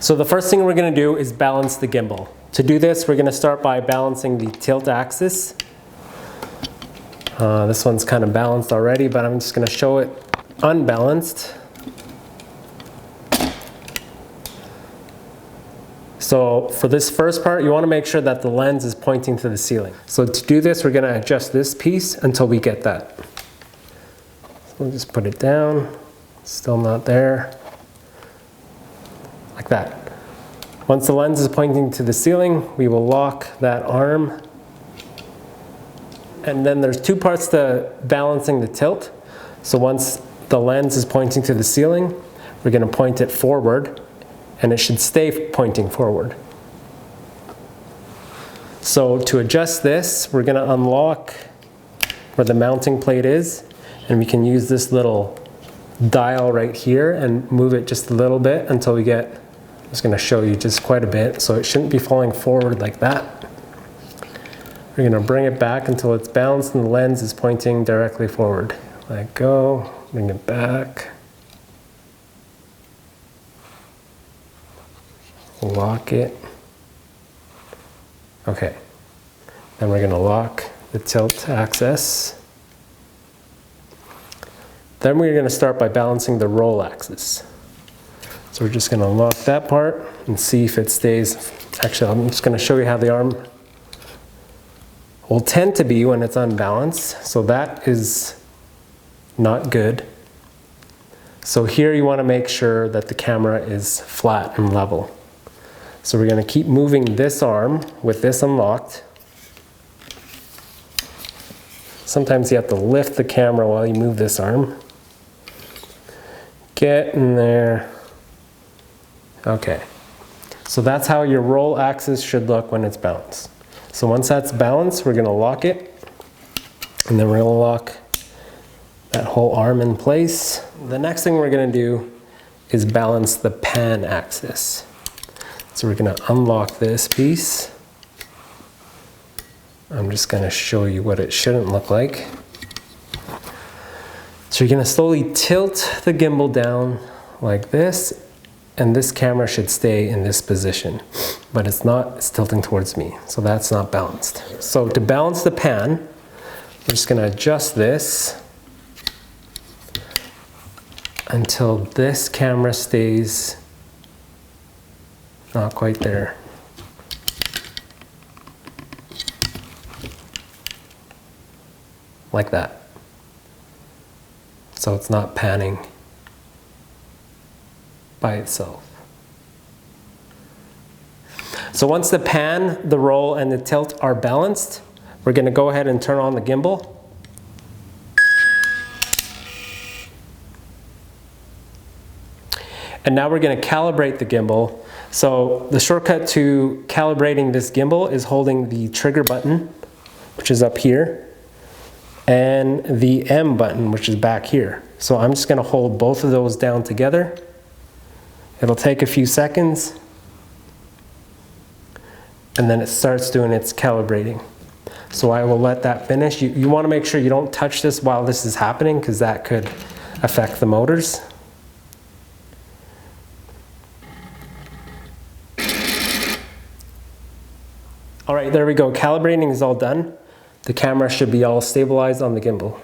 So the first thing we're going to do is balance the gimbal. To do this, we're going to start by balancing the tilt axis. This one's kind of balanced already, but I'm just going to show it unbalanced. So for this first part, you want to make sure that the lens is pointing to the ceiling. So to do this, we're going to adjust this piece until we get that. So we'll just put it down. Still not there. Like that. Once the lens is pointing to the ceiling, we will lock that arm. And then there's two parts to balancing the tilt. So once the lens is pointing to the ceiling, we're going to point it forward, and it should stay pointing forward. So to adjust this, we're going to unlock where the mounting plate is, and we can use this little dial right here and move it just a little bit until we get, I'm just going to show you just quite a bit, so it shouldn't be falling forward like that. We're going to bring it back until it's balanced and the lens is pointing directly forward. Let go, bring it back. Lock it. Okay. Then we're going to lock the tilt axis. Then we're going to start by balancing the roll axis. So we're just going to lock that part and see if it stays. Actually, I'm just going to show you how the arm will tend to be when it's unbalanced. So that is not good. So here you want to make sure that the camera is flat and level. So we're going to keep moving this arm with this unlocked. Sometimes you have to lift the camera while you move this arm. Get in there. Okay. So that's how your roll axis should look when it's balanced. So once that's balanced, we're going to lock it. And then we're going to lock that whole arm in place. The next thing we're going to do is balance the pan axis. So we're going to unlock this piece. I'm just going to show you what it shouldn't look like. So you're going to slowly tilt the gimbal down like this, and this camera should stay in this position. But it's not, it's tilting towards me, so that's not balanced. So to balance the pan, we're just going to adjust this until this camera stays not quite there. Like that. So it's not panning by itself. So once the pan, the roll, and the tilt are balanced, we're going to go ahead and turn on the gimbal. And now we're going to calibrate the gimbal. So the shortcut to calibrating this gimbal is holding the trigger button, which is up here, and the M button, which is back here. So I'm just going to hold both of those down together. It'll take a few seconds, and then it starts doing its calibrating. So I will let that finish. You want to make sure you don't touch this while this is happening, because that could affect the motors. All right, there we go. Calibrating is all done. The camera should be all stabilized on the gimbal.